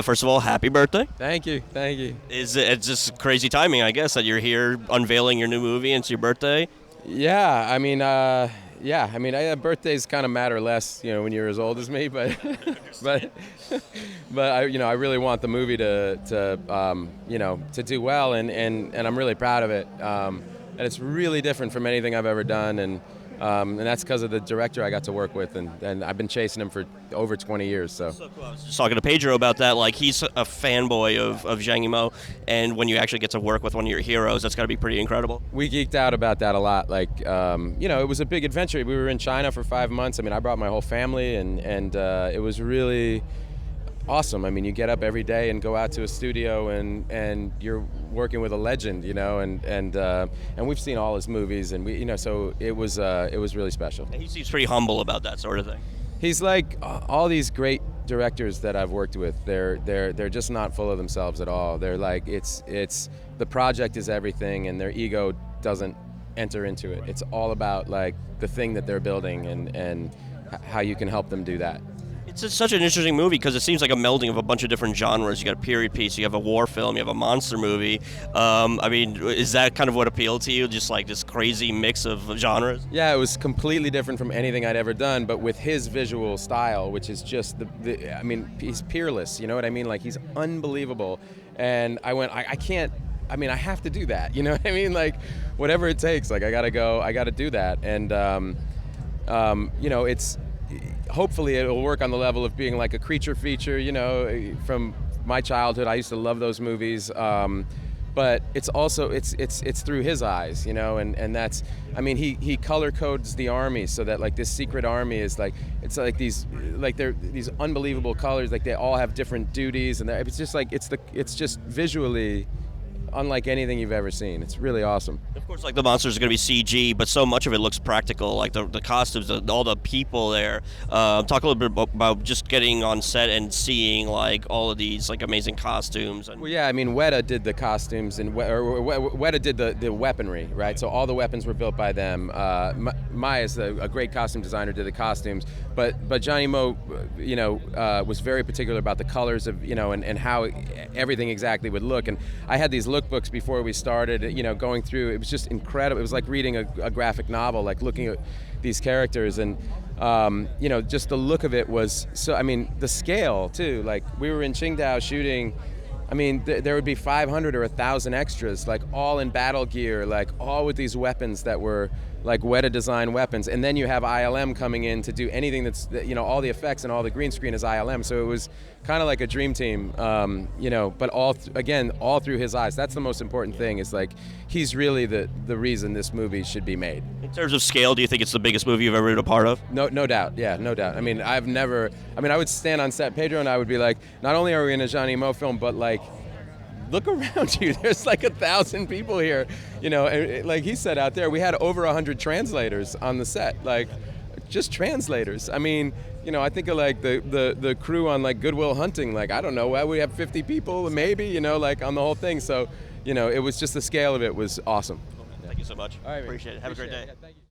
First of all, happy birthday. Thank you, thank you. It's just crazy timing, I guess, that you're here unveiling your new movie and it's your birthday. Yeah, birthdays kind of matter less, when you're as old as me, but but I really want the movie to do well, and I'm really proud of it. And it's really different from anything I've ever done, and that's because of the director I got to work with, and I've been chasing him for over 20 years. So Cool. I was just talking to Pedro about that. Like, he's a fanboy of Zhang Yimou, and when you actually get to work with one of your heroes, that's got to be pretty incredible. we geeked out about that a lot. Like, it was a big adventure. We were in China for 5 months. I mean, I brought my whole family, and it was really awesome. I mean, you get up every day and go out to a studio, and you're working with a legend, and we've seen all his movies, and so it was really special. And he seems pretty humble about that sort of thing. He's like all these great directors that I've worked with. They're just not full of themselves at all. They're like, it's the project is everything, and their ego doesn't enter into it. It's all about like the thing that they're building, and how you can help them do that. It's just such an interesting movie because it seems like a melding of a bunch of different genres. You got a period piece, you have a war film, you have a monster movie. Is that kind of what appealed to you? Just like this crazy mix of genres? Yeah, it was completely different from anything I'd ever done, but with his visual style, which is just he's peerless. You know what I mean? Like, he's unbelievable. And I went, I can't. I mean, I have to do that. You know what I mean? Like, whatever it takes. Like, I gotta do that. And it's. Hopefully it'll work on the level of being like a creature feature, from my childhood. I used to love those movies, but it's also it's through his eyes, and that's, I mean, he color codes the army so that like this secret army is like, it's like they're these unbelievable colors, like they all have different duties, and it's just like it's just visually unlike anything you've ever seen. It's really awesome. Of course, like, the monsters are going to be CG, but so much of it looks practical, like the costumes, all the people there. Talk a little bit about just getting on set and seeing like all of these like amazing costumes. And Well, yeah, I mean, Weta did the costumes, and Weta did the weaponry, right? So all the weapons were built by them. Maya's a great costume designer, did the costumes, but Zhang Yimou, was very particular about the colors of, and how everything exactly would look. And I had these lookbooks before we started, going through. It was just incredible. It was like reading a graphic novel, like looking at these characters, and just the look of it was so. I mean, the scale too. Like, we were in Qingdao shooting. I mean, there would be 500 or 1,000 extras, like all in battle gear, like all with these weapons that were like Weta design weapons. And then you have ILM coming in to do anything that's, all the effects and all the green screen is ILM. So it was kind of like a dream team, but all through his eyes. That's the most important thing, is like, he's really the reason this movie should be made. in terms of scale, do you think it's the biggest movie you've ever been a part of? No doubt. Yeah, no doubt. I mean, I would stand on set, Pedro and I would be like, not only are we in a Zhang Yimou film, but like, look around you. There's like 1,000 people here. And like he said out there, we had over 100 translators on the set. Like, just translators. I mean, I think of like the crew on like Good Will Hunting. Like, I don't know, we have 50 people maybe, like on the whole thing. So, it was just the scale of it was awesome. Thank you so much. All right, Appreciate it. Have a great day. Yeah, thank you.